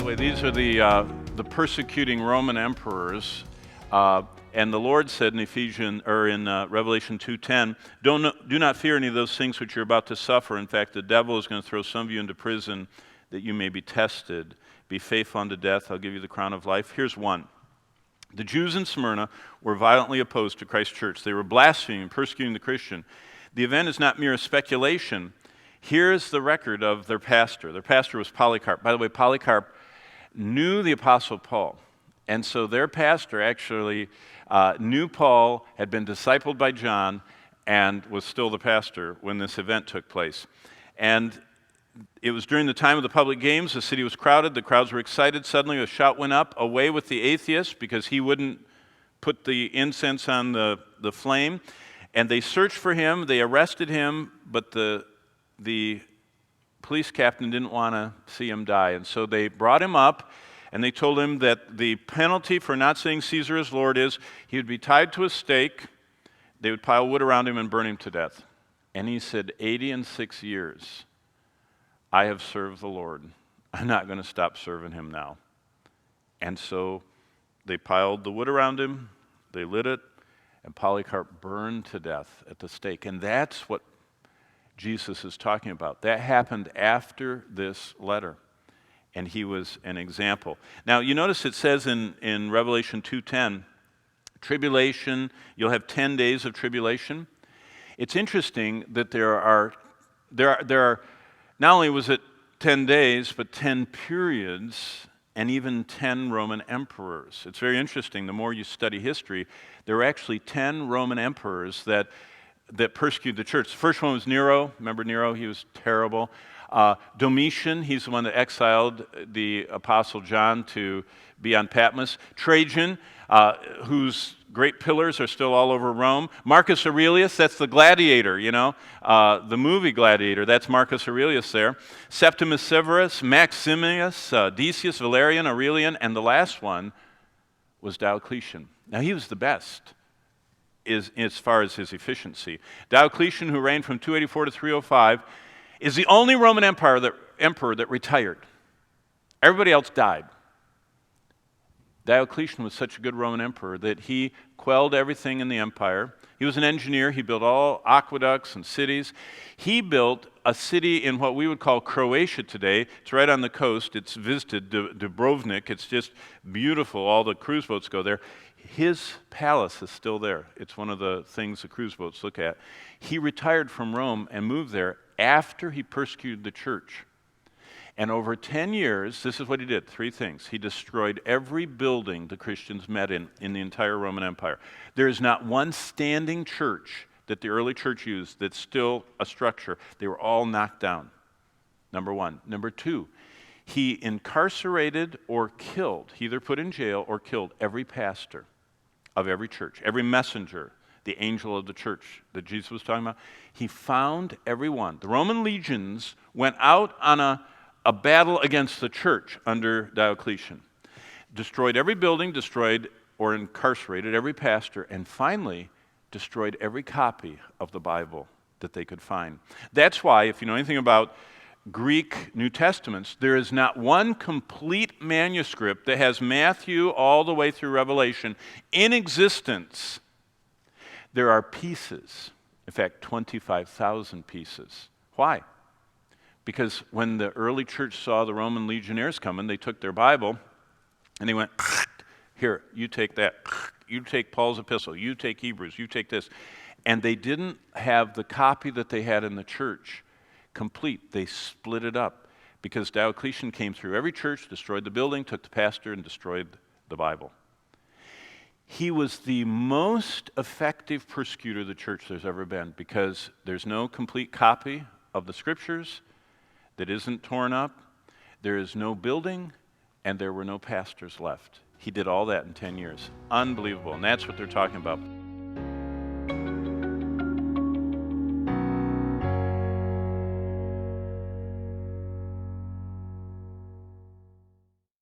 way, these are the persecuting Roman emperors, and the Lord said in Revelation 2:10, "Do not fear any of those things which you're about to suffer. In fact, the devil is going to throw some of you into prison that you may be tested. Be faithful unto death. I'll give you the crown of life." Here's one. The Jews in Smyrna were violently opposed to Christ's church. They were blaspheming and persecuting the Christian. The event is not mere speculation. Here's the record of their pastor. Their pastor was Polycarp. By the way, Polycarp knew the Apostle Paul. And so their pastor actually knew Paul, had been discipled by John, and was still the pastor when this event took place. And it was during the time of the public games. The city was crowded. The crowds were excited. Suddenly a shout went up, "Away with the atheist," because he wouldn't put the incense on the flame. And they searched for him. They arrested him, but the police captain didn't want to see him die. And so they brought him up, and they told him that the penalty for not saying Caesar is Lord is he would be tied to a stake, they would pile wood around him and burn him to death. And he said, 86 years, I have served the Lord. I'm not going to stop serving him now. And so they piled the wood around him, they lit it, and Polycarp burned to death at the stake. And that's what Jesus is talking about. That happened after this letter, and he was an example. Now, you notice it says in Revelation 2:10, tribulation, you'll have 10 days of tribulation. It's interesting that there are not only was it 10 days, but 10 periods, and even 10 Roman emperors. It's very interesting. The more you study history, there were actually 10 Roman emperors that persecuted the church. The first one was Nero. Remember Nero? He was terrible. Domitian, he's the one that exiled the Apostle John to be on Patmos. Trajan, whose great pillars are still all over Rome. Marcus Aurelius, that's the gladiator, the movie Gladiator. That's Marcus Aurelius there. Septimus Severus, Maximinus, Decius, Valerian, Aurelian, and the last one was Diocletian. Now, he was the best as far as his efficiency. Diocletian, who reigned from 284 to 305, is the only Roman emperor that retired. Everybody else died. Diocletian was such a good Roman emperor that he quelled everything in the empire. He was an engineer. He built all aqueducts and cities. He built a city in what we would call Croatia today. It's right on the coast. It's visited, Dubrovnik. It's just beautiful. All the cruise boats go there. His palace is still there. It's one of the things the cruise boats look at. He retired from Rome and moved there after he persecuted the church. And over 10 years, this is what he did, 3 things. He destroyed every building the Christians met in the entire Roman Empire. There is not one standing church that the early church used that's still a structure. They were all knocked down, number one. Number 2, he incarcerated or killed, he either put in jail or killed every pastor of every church, every messenger, the angel of the church that Jesus was talking about. He found everyone. The Roman legions went out on a battle against the church under Diocletian, destroyed every building, destroyed or incarcerated every pastor, and finally destroyed every copy of the Bible that they could find. That's why, if you know anything about Greek New Testaments, there is not one complete manuscript that has Matthew all the way through Revelation in existence. There are pieces, in fact, 25,000 pieces. Why? Because when the early church saw the Roman legionnaires coming, they took their Bible and they went, "Here, you take that. You take Paul's epistle. You take Hebrews. You take this." And they didn't have the copy that they had in the church complete. They split it up because Diocletian came through every church, destroyed the building, took the pastor, and destroyed the Bible. He was the most effective persecutor of the church there's ever been because there's no complete copy of the scriptures that isn't torn up. There is no building, and there were no pastors left. He did all that in 10 years. Unbelievable, and that's what they're talking about.